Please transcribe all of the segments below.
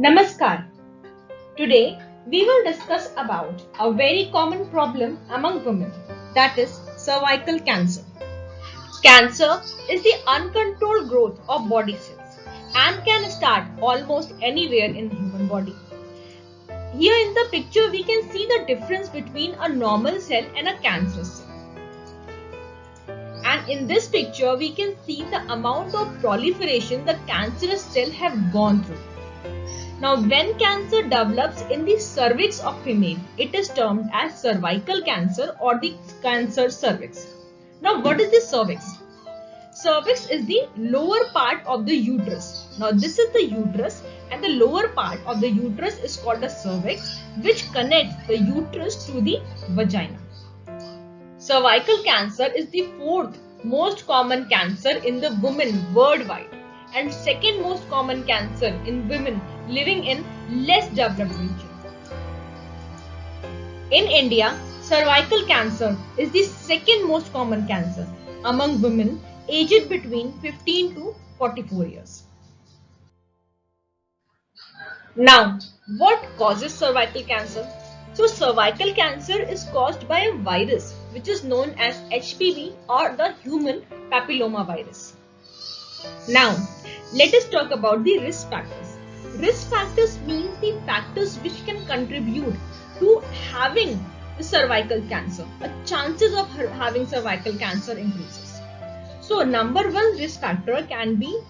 Namaskar. Today we will discuss about a very common problem among women, that is cervical cancer. Cancer is the uncontrolled growth of body cells and can start almost anywhere in the human body. Here in the picture we can see the difference between a normal cell and a cancerous cell. And in this picture we can see the amount of proliferation the cancerous cell have gone through. Now, when cancer develops in the cervix of female, it is termed as cervical cancer or the cancer cervix. Now, what is the cervix? Cervix is the lower part of the uterus. Now, this is the uterus and the lower part of the uterus is called the cervix, which connects the uterus to the vagina. Cervical cancer is the fourth most common cancer in the women worldwide and second most common cancer in women living in less developed regions. In India, cervical cancer is the second most common cancer among women aged between 15 to 44 years. Now, what causes cervical cancer? So, cervical cancer is caused by a virus which is known as HPV or the human papilloma virus. Now, let us talk about the risk factors. Risk factors means the factors which can contribute to having the cervical cancer. The chances of having cervical cancer increases. So, number one risk factor can be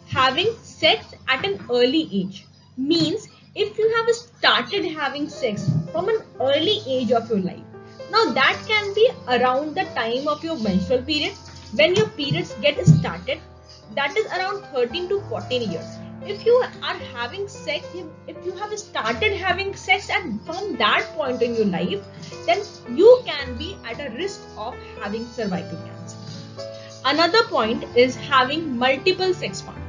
having sex at an early age. Means if you have started having sex from an early age of your life. Now that can be around the time of your menstrual period. When your periods get started, that is around 13 to 14 years. If you are having sex, if you have started having sex and from that point in your life, then you can be at a risk of having cervical cancer. Another point is having multiple sex partners.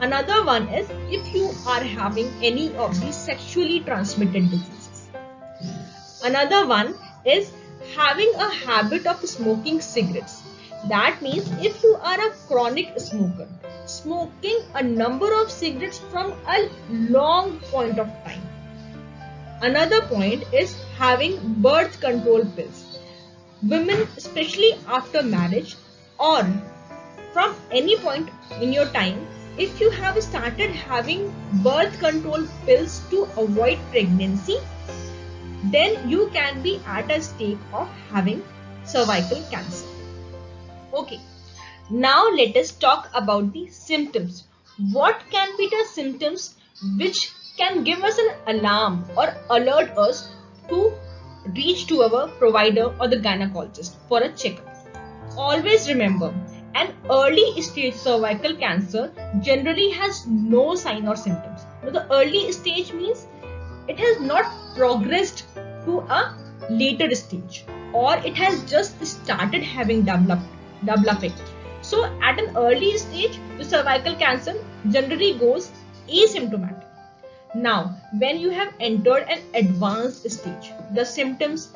Another one is if you are having any of these sexually transmitted diseases. Another one is having a habit of smoking cigarettes. That means if you are a chronic smoker, smoking a number of cigarettes from a long point of time. Another point is having birth control pills. Women, especially after marriage or from any point in your time, if you have started having birth control pills to avoid pregnancy, then you can be at a stage of having cervical cancer. Okay, now let us talk about the symptoms. What can be the symptoms which can give us an alarm or alert us to reach to our provider or the gynecologist for a checkup? Always remember, an early stage cervical cancer generally has no sign or symptoms. Now, the early stage means it has not progressed to a later stage or it has just started having developing. So at an early stage, the cervical cancer generally goes asymptomatic. Now, when you have entered an advanced stage, the symptoms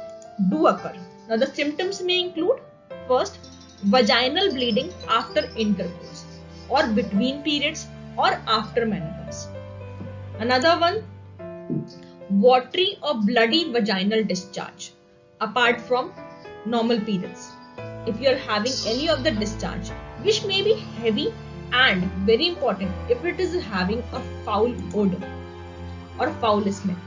do occur. Now, the symptoms may include first, vaginal bleeding after intercourse or between periods or after menopause. Another one, watery or bloody vaginal discharge apart from normal periods. If you are having any of the discharge which may be heavy and very important if it is having a foul odor or foul smell.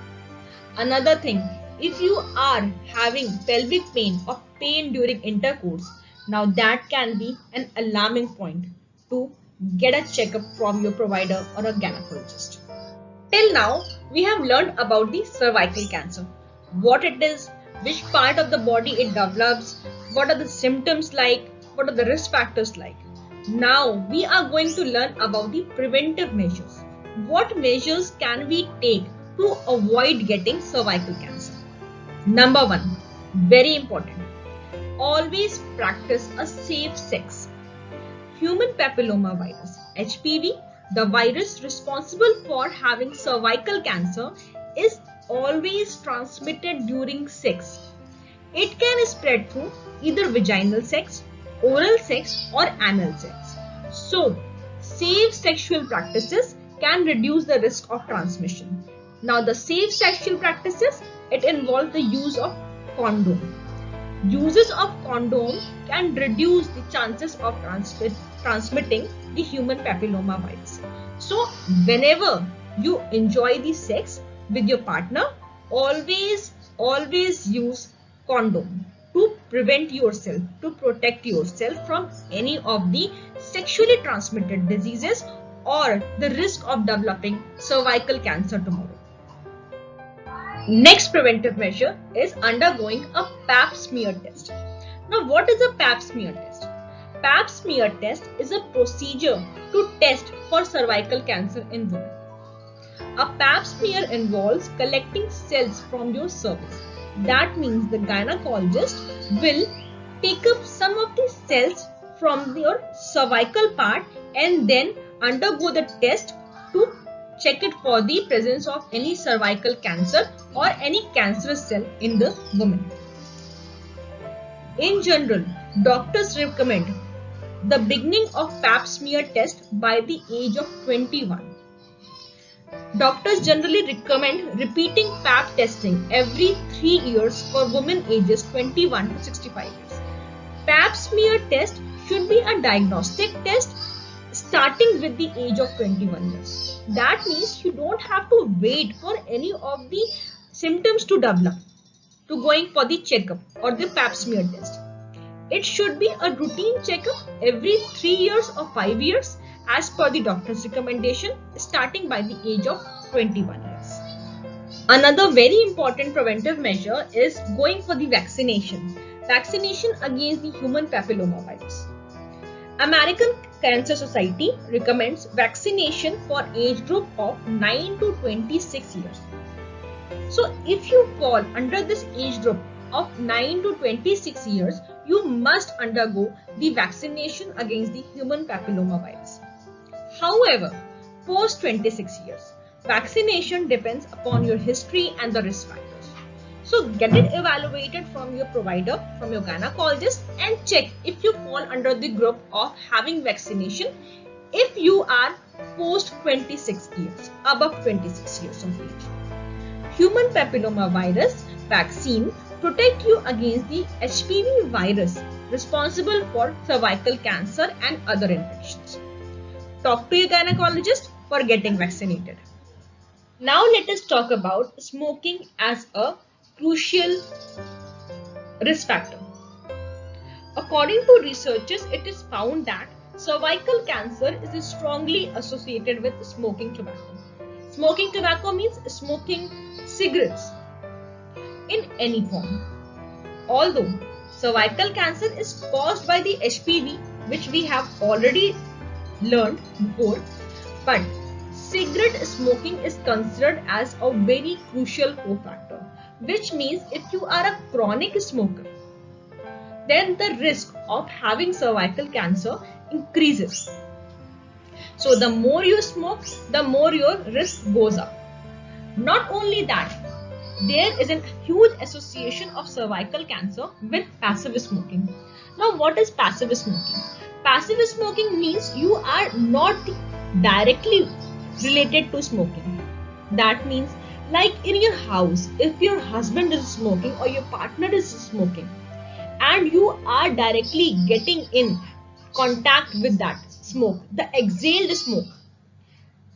Another thing, if you are having pelvic pain or pain during intercourse, now that can be an alarming point to get a checkup from your provider or a gynecologist. Till now, we have learned about the cervical cancer. What it is, which part of the body it develops, what are the symptoms like, what are the risk factors like. Now, we are going to learn about the preventive measures. What measures can we take to avoid getting cervical cancer? Number one, very important. Always practice a safe sex. Human papilloma virus, HPV, the virus responsible for having cervical cancer, is always transmitted during sex. It can spread through either vaginal sex, oral sex or anal sex. So, safe sexual practices can reduce the risk of transmission. Now, the safe sexual practices, it involves the use of condom. Uses of condom can reduce the chances of transmitting the human papilloma virus. So, whenever you enjoy the sex with your partner, always use condom to prevent yourself, to protect yourself from any of the sexually transmitted diseases or the risk of developing cervical cancer tomorrow. Next preventive measure is undergoing a pap smear test. Now, what is a pap smear test? Pap smear test is a procedure to test for cervical cancer in women. A pap smear involves collecting cells from your cervix. That means the gynecologist will take up some of the cells from your cervical part and then undergo the test to check it for the presence of any cervical cancer or any cancerous cell in the woman. In general, doctors recommend the beginning of pap smear test by the age of 21. Doctors generally recommend repeating pap testing every 3 years for women ages 21 to 65 years. Pap smear test should be a diagnostic test starting with the age of 21 years. That means you don't have to wait for any of the symptoms to develop to going for the checkup or the pap smear test. It should be a routine checkup every 3 years or 5 years as per the doctor's recommendation starting by the age of 21 years. Another very important preventive measure is going for the vaccination. Vaccination against the human papilloma virus. American Cancer Society recommends vaccination for age group of 9 to 26 years. So if you fall under this age group of 9 to 26 years, you must undergo the vaccination against the human papilloma virus. However, post 26 years, vaccination depends upon your history and the risk factors. So get it evaluated from your provider, from your gynecologist, and check if you fall under the group of having vaccination if you are post 26 years, above 26 years of age. Human papilloma virus vaccine protect you against the HPV virus responsible for cervical cancer and other infections. Talk to your gynecologist for getting vaccinated. Now let us talk about smoking as a crucial risk factor. According to researchers, it is found that cervical cancer is strongly associated with smoking tobacco. Smoking tobacco means smoking cigarettes in any form. Although cervical cancer is caused by the HPV, which we have already learned before, but cigarette smoking is considered as a very crucial cofactor, which means if you are a chronic smoker, then the risk of having cervical cancer increases. So the more you smoke, the more your risk goes up. Not only that, there is a huge association of cervical cancer with passive smoking. Now, what is passive smoking? Passive smoking means you are not directly related to smoking. That means, like in your house, if your husband is smoking or your partner is smoking and you are directly getting in contact with that smoke, the exhaled smoke,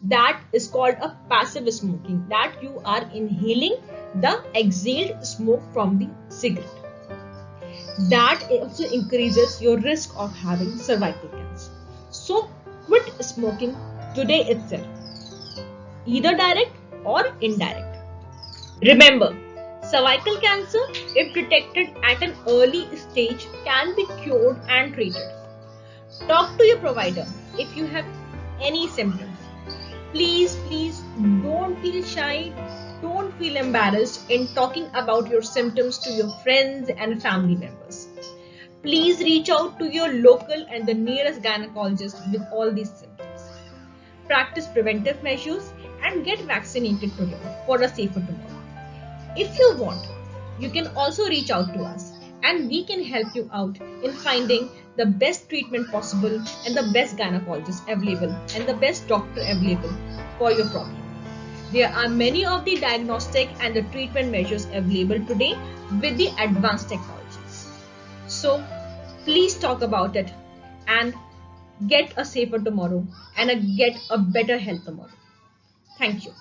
that is called a passive smoking, that you are inhaling the exhaled smoke from the cigarette. That also increases your risk of having cervical cancer. So quit smoking today itself, either direct or indirect. Remember, cervical cancer, if detected at an early stage, can be cured and treated. Talk to your provider if you have any symptoms. Please don't feel shy, don't feel embarrassed in talking about your symptoms to your friends and family members. Please reach out to your local and the nearest gynecologist with all these symptoms. Practice preventive measures and get vaccinated today for a safer tomorrow. If you want, you can also reach out to us and we can help you out in finding the best treatment possible and the best gynecologist available and the best doctor available for your problem. There are many of the diagnostic and the treatment measures available today with the advanced technologies. So please talk about it and get a safer tomorrow and get a better health tomorrow. Thank you.